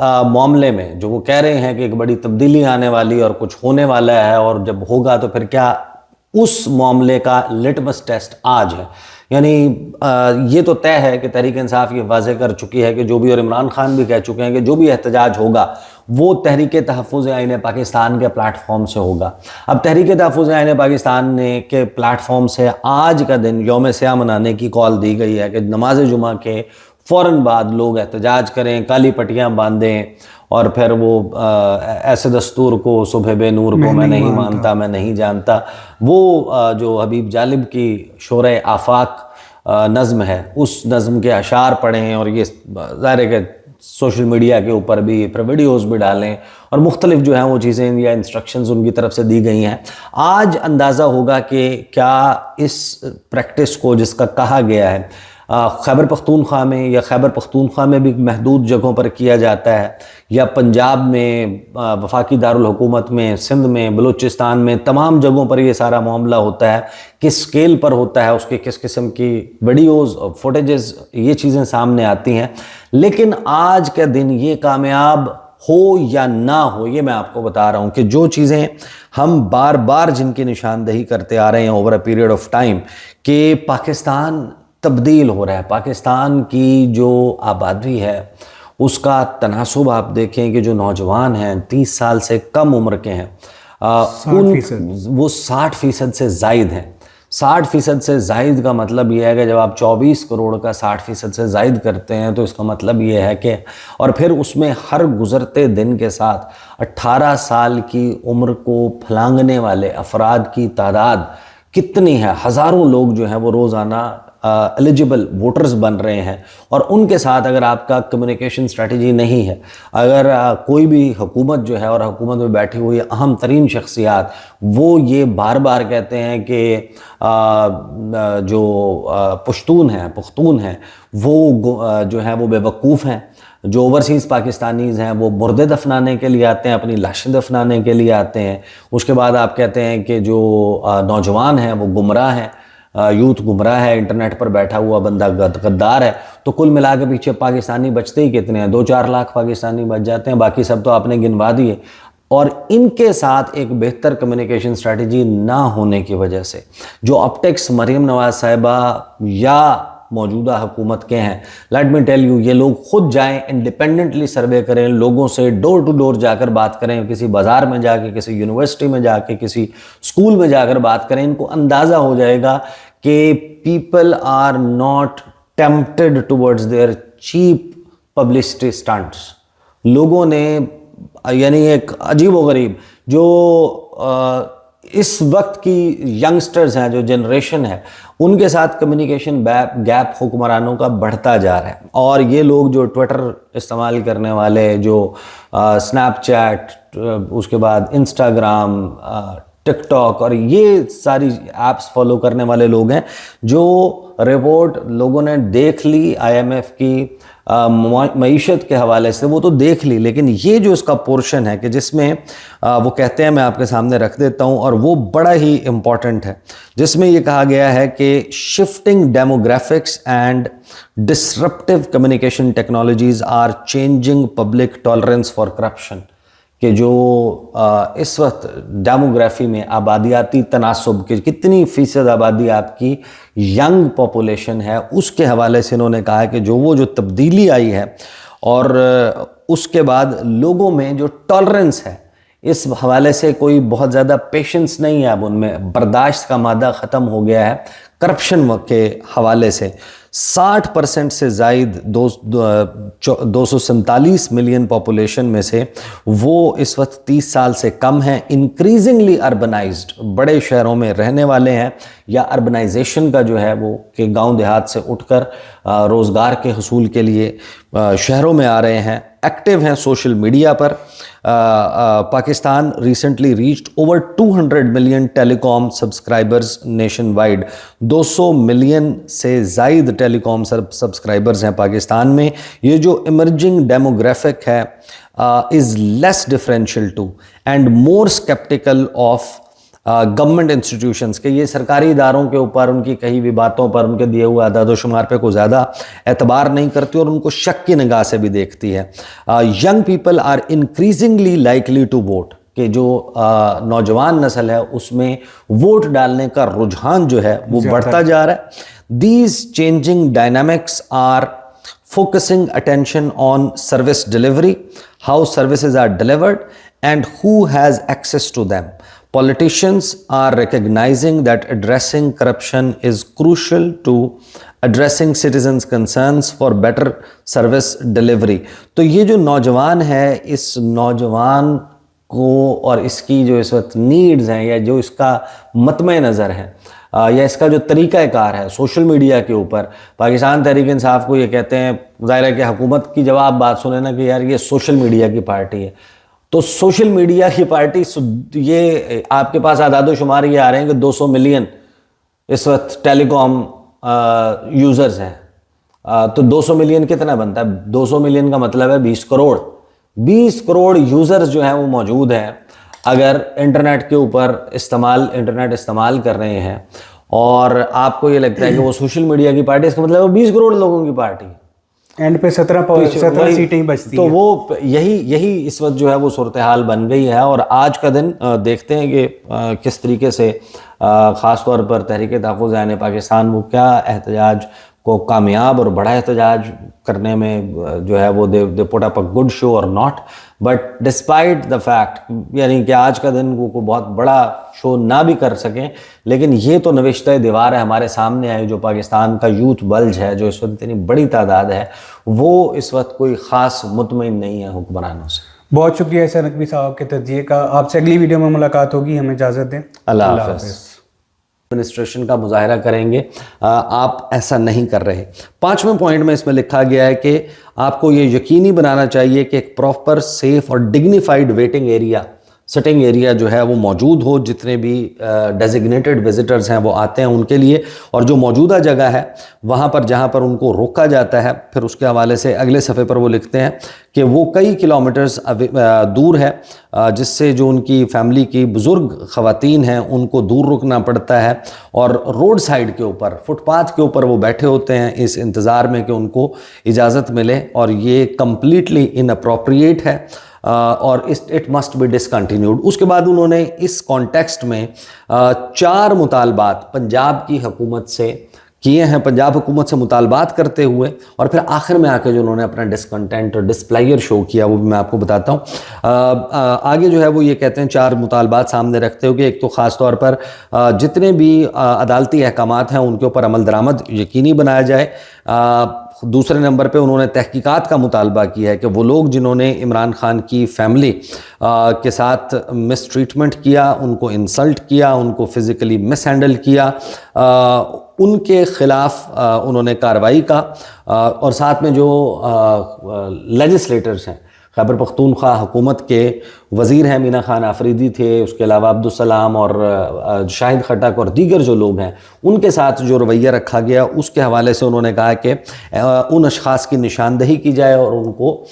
معاملے میں جو وہ کہہ رہے ہیں کہ ایک بڑی تبدیلی آنے والی اور کچھ ہونے والا ہے اور جب ہوگا تو پھر کیا، اس معاملے کا لٹمس ٹیسٹ آج ہے. یعنی یہ تو طے ہے کہ تحریک انصاف یہ واضح کر چکی ہے کہ جو بھی، اور عمران خان بھی کہہ چکے ہیں کہ جو بھی احتجاج ہوگا وہ تحریک تحفظ آئین پاکستان کے پلیٹ فارم سے ہوگا. اب تحریک تحفظ آئین پاکستان نے کے پلیٹ فارم سے آج کا دن یوم سیاہ منانے کی کال دی گئی ہے کہ نماز جمعہ کے فوراً بعد لوگ احتجاج کریں، کالی پٹیاں باندھیں اور پھر وہ ایسے دستور کو، صبح بے نور کو میں نہیں مانتا، میں نہیں جانتا، وہ جو حبیب جالب کی شورۂ آفاق نظم ہے اس نظم کے اشعار پڑھیں، اور یہ ظاہر ہے کہ سوشل میڈیا کے اوپر بھی پھر ویڈیوز بھی ڈالیں اور مختلف جو ہیں وہ چیزیں یا انسٹرکشنز ان کی طرف سے دی گئی ہیں. آج اندازہ ہوگا کہ کیا اس پریکٹس کو جس کا کہا گیا ہے خیبر پختونخوا میں یا خیبر پختونخوا میں بھی محدود جگہوں پر کیا جاتا ہے، یا پنجاب میں، وفاقی دارالحکومت میں، سندھ میں، بلوچستان میں، تمام جگہوں پر یہ سارا معاملہ ہوتا ہے، کس سکیل پر ہوتا ہے، اس کے کس قسم کی ویڈیوز اور فوٹیجز، یہ چیزیں سامنے آتی ہیں. لیکن آج کے دن یہ کامیاب ہو یا نہ ہو، یہ میں آپ کو بتا رہا ہوں کہ جو چیزیں ہم بار بار جن کی نشاندہی کرتے آ رہے ہیں over a period of time کہ پاکستان تبدیل ہو رہا ہے، پاکستان کی جو آبادی ہے اس کا تناسب آپ دیکھیں کہ جو نوجوان ہیں 30 سال سے کم عمر کے ہیں وہ 60% سے زائد ہیں. 60% سے زائد کا مطلب یہ ہے کہ جب آپ 24 کروڑ کا 60% سے زائد کرتے ہیں تو اس کا مطلب یہ ہے کہ، اور پھر اس میں ہر گزرتے دن کے ساتھ 18 سال کی عمر کو پھلانگنے والے افراد کی تعداد کتنی ہے. ہزاروں لوگ جو ہیں وہ روزانہ ایلیجیبل ووٹرز بن رہے ہیں، اور ان کے ساتھ اگر آپ کا کمیونیکیشن اسٹریٹجی نہیں ہے، اگر کوئی بھی حکومت جو ہے اور حکومت میں بیٹھی ہوئی اہم ترین شخصیات وہ یہ بار بار کہتے ہیں کہ جو پختون ہیں وہ جو ہیں وہ بے وقوف ہیں، جو اوورسیز پاکستانیز ہیں وہ مردے دفنانے کے لیے آتے ہیں، اپنی لاشیں دفنانے کے لیے آتے ہیں. اس کے بعد آپ کہتے ہیں کہ جو نوجوان ہیں وہ گمراہ ہیں، یوتھ گمراہ ہے، انٹرنیٹ پر بیٹھا ہوا بندہ غدار ہے. تو کل ملا کے پیچھے پاکستانی بچتے ہی کتنے ہیں؟ 2-4 لاکھ پاکستانی بچ جاتے ہیں، باقی سب تو آپ نے گنوا دیے. اور ان کے ساتھ ایک بہتر کمیونیکیشن اسٹریٹجی نہ ہونے کی وجہ سے جو اپٹیکس مریم نواز صاحبہ یا موجودہ حکومت کے ہیں، لیٹ می ٹیل یو، یہ لوگ خود جائیں، انڈیپینڈنٹلی سروے کریں، لوگوں سے ڈور ٹو ڈور جا کر بات کریں، کسی بازار میں جا کے، کسی یونیورسٹی میں جا کے، کسی اسکول میں جا کر بات کریں. ان کو اندازہ ہو جائے گا کہ people are not tempted towards their cheap publicity stunts. لوگوں نے یعنی ایک عجیب و غریب جو اس وقت کی ینگسٹرز ہیں، جو جنریشن ہے، ان کے ساتھ کمیونیکیشن گیپ حکمرانوں کا بڑھتا جا رہا ہے. اور یہ لوگ جو ٹویٹر استعمال کرنے والے، جو سنیپ چیٹ، اس کے بعد انسٹاگرام، ٹک ٹاک اور یہ ساری ایپس فالو کرنے والے لوگ ہیں، جو رپورٹ لوگوں نے دیکھ لی IMF کی معیشت کے حوالے سے، وہ تو دیکھ لی، لیکن یہ جو اس کا پورشن ہے کہ جس میں وہ کہتے ہیں، میں آپ کے سامنے رکھ دیتا ہوں، اور وہ بڑا ہی امپورٹنٹ ہے، جس میں یہ کہا گیا ہے کہ shifting demographics and disruptive communication technologies are changing public tolerance for corruption. کہ جو اس وقت ڈیموگرافی میں آبادیاتی تناسب کے کتنی فیصد آبادی آپ کی ینگ پاپولیشن ہے، اس کے حوالے سے انہوں نے کہا کہ جو تبدیلی آئی ہے، اور اس کے بعد لوگوں میں جو ٹالرنس ہے، اس حوالے سے کوئی بہت زیادہ پیشنس نہیں ہے، اب ان میں برداشت کا مادہ ختم ہو گیا ہے. کرپشن کے حوالے سے 60% سے زائد 247 ملین پاپولیشن میں سے وہ اس وقت 30 سال سے کم ہیں. انکریزنگلی اربنائزڈ، بڑے شہروں میں رہنے والے ہیں، یا اربنائزیشن کا جو ہے وہ کہ گاؤں دیہات سے اٹھ کر روزگار کے حصول کے لیے شہروں میں آ رہے ہیں، ایکٹیو ہیں سوشل میڈیا پر. Pakistan recently reached over 200 million telecom subscribers nationwide. 200 million سے زائد ٹیلی کام سبسکرائبرز ہیں پاکستان میں. یہ جو ایمرجنگ ڈیموگرافک ہے is less differential to and more skeptical of government institutions کے، یہ سرکاری اداروں کے اوپر ان کی کہی ہوئی باتوں پر، ان کے دیے ہوئے اعداد و شمار پہ کوئی زیادہ اعتبار نہیں کرتی اور ان کو شک کی نگاہ سے بھی دیکھتی ہے. Young people are increasingly likely to vote, کہ جو نوجوان نسل ہے اس میں ووٹ ڈالنے کا رجحان جو ہے وہ بڑھتا جا رہا ہے. These changing dynamics are focusing attention on service delivery, how services are delivered, and who has access to them. Politicians are recognizing that addressing corruption is crucial to addressing citizens' concerns for better service delivery. تو یہ جو نوجوان ہے، اس نوجوان کو اور اس کی جو اس وقت نیڈز ہیں یا جو اس کا مطمع نظر ہے یا اس کا جو طریقہ کار ہے سوشل میڈیا کے اوپر، پاکستان تحریک انصاف کو یہ کہتے ہیں، ظاہر ہے کہ حکومت کی جب آپ بات سنیں نا کہ یار یہ سوشل میڈیا کی پارٹی ہے، تو سوشل میڈیا کی پارٹی، یہ آپ کے پاس اعداد و شمار یہ آ رہے ہیں کہ 200 ملین اس وقت ٹیلی کام یوزرز ہیں. تو 200 ملین کتنا بنتا ہے؟ 200 ملین کا مطلب ہے 20 کروڑ. 20 کروڑ یوزرز جو ہیں وہ موجود ہیں اگر انٹرنیٹ کے اوپر انٹرنیٹ استعمال کر رہے ہیں، اور آپ کو یہ لگتا ہے کہ وہ سوشل میڈیا کی پارٹی، اس کا مطلب 20 کروڑ لوگوں کی پارٹی ہے. اینڈ پہ 17 سیٹیں بچتی تو وہ یہی اس وقت جو ہے وہ صورتحال بن گئی ہے. اور آج کا دن دیکھتے ہیں کہ کس طریقے سے خاص طور پر تحریک تحفظ عین پاکستان وہ کیا احتجاج کو کامیاب اور بڑا احتجاج کرنے میں جو ہے وہ دے پٹ اپ اے گڈ شو اور not. But despite the fact, یعنی کہ آج کا دن وہ بہت بڑا شو نہ بھی کر سکیں، لیکن یہ تو نوشتہ دیوار ہے ہمارے سامنے ہے. جو پاکستان کا یوتھ بلج ہے، جو اس وقت اتنی بڑی تعداد ہے، وہ اس وقت کوئی خاص مطمئن نہیں ہے حکمرانوں سے. بہت شکریہ سر نقوی صاحب کے تجزیے کا. آپ سے اگلی ویڈیو میں ملاقات ہوگی، ہمیں اجازت دیں. اللہ حافظ. ایڈمنسٹریشن کا مظاہرہ کریں گے، آپ ایسا نہیں کر رہے. 5ویں پوائنٹ میں اس میں لکھا گیا ہے کہ آپ کو یہ یقینی بنانا چاہیے کہ ایک پراپر، سیف اور dignified waiting area, sitting area جو ہے وہ موجود ہو. جتنے بھی ڈیزگنیٹڈ وزٹرز ہیں وہ آتے ہیں ان کے لیے، اور جو موجودہ جگہ ہے وہاں پر جہاں پر ان کو روکا جاتا ہے، پھر اس کے حوالے سے اگلے صفحے پر وہ لکھتے ہیں کہ وہ کئی کلومیٹرز دور ہے، جس سے جو ان کی فیملی کی بزرگ خواتین ہیں ان کو دور رکنا پڑتا ہے، اور روڈ سائڈ کے اوپر، فٹ پاتھ کے اوپر وہ بیٹھے ہوتے ہیں اس انتظار میں کہ ان کو اجازت ملے. اور یہ کمپلیٹلی ان اپروپریٹ ہے اور اٹ مسٹ بی ڈسکنٹینیوڈ. اس کے بعد انہوں نے اس کانٹیکسٹ میں 4 مطالبات پنجاب کی حکومت سے کیے ہیں، پنجاب حکومت سے مطالبات کرتے ہوئے، اور پھر آخر میں آ کے جو انہوں نے اپنا ڈسکنٹینٹ اور ڈسپلائر شو کیا وہ بھی میں آپ کو بتاتا ہوں. آگے جو ہے وہ یہ کہتے ہیں 4 مطالبات سامنے رکھتے ہو کہ ایک تو خاص طور پر جتنے بھی عدالتی احکامات ہیں ان کے اوپر عمل درآمد یقینی بنایا جائے. دوسرے نمبر پہ انہوں نے تحقیقات کا مطالبہ کیا ہے کہ وہ لوگ جنہوں نے عمران خان کی فیملی کے ساتھ مس ٹریٹمنٹ کیا، ان کو انسلٹ کیا، ان کو فزیکلی مس ہینڈل کیا، ان کے خلاف انہوں نے کارروائی کا. اور ساتھ میں جو لیجسلیٹرز ہیں، خیبر پختونخوا حکومت کے وزیر ہیں مینا خان آفریدی تھے، اس کے علاوہ عبدالسلام اور شاہد خٹک اور دیگر جو لوگ ہیں، ان کے ساتھ جو رویہ رکھا گیا اس کے حوالے سے انہوں نے کہا کہ ان اشخاص کی نشاندہی کی جائے اور ان کو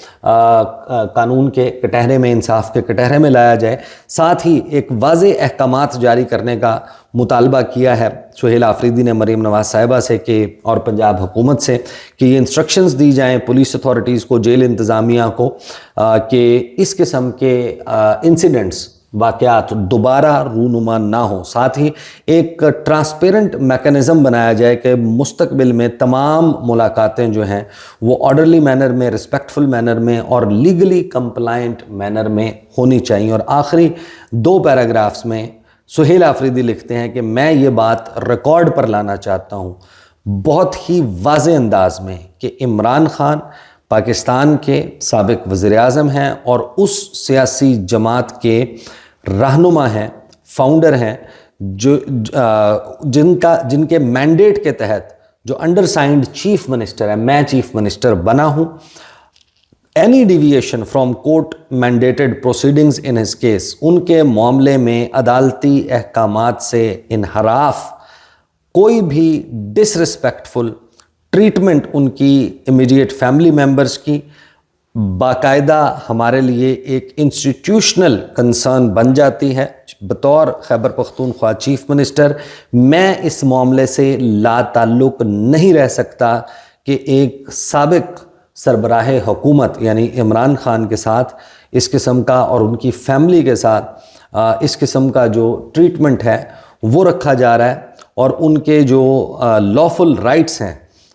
قانون کے کٹہرے میں، انصاف کے کٹہرے میں لایا جائے. ساتھ ہی ایک واضح احکامات جاری کرنے کا مطالبہ کیا ہے سہیل آفریدی نے مریم نواز صاحبہ سے کہ اور پنجاب حکومت سے کہ یہ انسٹرکشنز دی جائیں پولیس اتھارٹیز کو، جیل انتظامیہ کو، کہ اس قسم کے انسیڈنٹس، واقعات دوبارہ رونما نہ ہوں. ساتھ ہی ایک ٹرانسپیرنٹ میکنزم بنایا جائے کہ مستقبل میں تمام ملاقاتیں جو ہیں وہ آرڈرلی مینر میں، رسپیکٹفل مینر میں اور لیگلی کمپلائنٹ مینر میں ہونی چاہیے. اور آخری 2 پیراگرافز میں سہیل آفریدی لکھتے ہیں کہ میں یہ بات ریکارڈ پر لانا چاہتا ہوں بہت ہی واضح انداز میں کہ عمران خان پاکستان کے سابق وزیر اعظم ہیں اور اس سیاسی جماعت کے رہنما ہیں، فاؤنڈر ہیں، جن کے مینڈیٹ کے تحت جو انڈر سائنڈ چیف منسٹر ہے، میں چیف منسٹر بنا ہوں. Any deviation from court mandated proceedings in his case, ان کے معاملے میں عدالتی احکامات سے انحراف، کوئی بھی ڈس رسپیکٹفل ٹریٹمنٹ ان کی امیڈیٹ فیملی ممبرز کی، باقاعدہ ہمارے لیے ایک انسٹیٹیوشنل کنسرن بن جاتی ہے. بطور خیبر پختونخوا چیف منسٹر میں اس معاملے سے لا تعلق نہیں رہ سکتا کہ ایک سابق سربراہ حکومت یعنی عمران خان کے ساتھ اس قسم کا اور ان کی فیملی کے ساتھ اس قسم کا جو ٹریٹمنٹ ہے وہ رکھا جا رہا ہے اور ان کے جو لافل رائٹس ہیں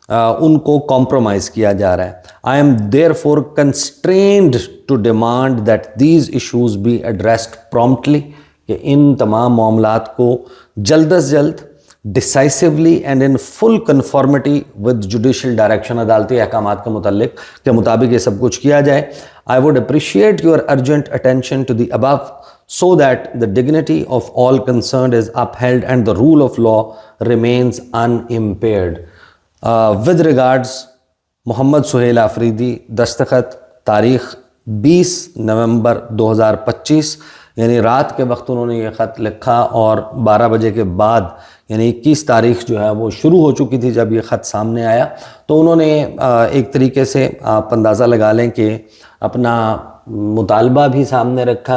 ان کو کمپرومائز کیا جا رہا ہے. I am therefore constrained to demand that these issues be addressed promptly کہ ان تمام معاملات کو جلد از جلد decisively and in full conformity with judicial direction عدالتی احکامات کے مطابق یہ سب کچھ کیا جائے. I would appreciate your urgent attention to the above so that the dignity of all concerned is upheld and the rule of law remains unimpaired. With regards محمد سہیل آفریدی. دستخط تاریخ 20 نومبر 2025 یعنی رات کے وقت انہوں نے یہ خط لکھا اور 12 بجے کے بعد یعنی 21 تاریخ جو ہے وہ شروع ہو چکی تھی جب یہ خط سامنے آیا. تو انہوں نے ایک طریقے سے آپ اندازہ لگا لیں کہ اپنا مطالبہ بھی سامنے رکھا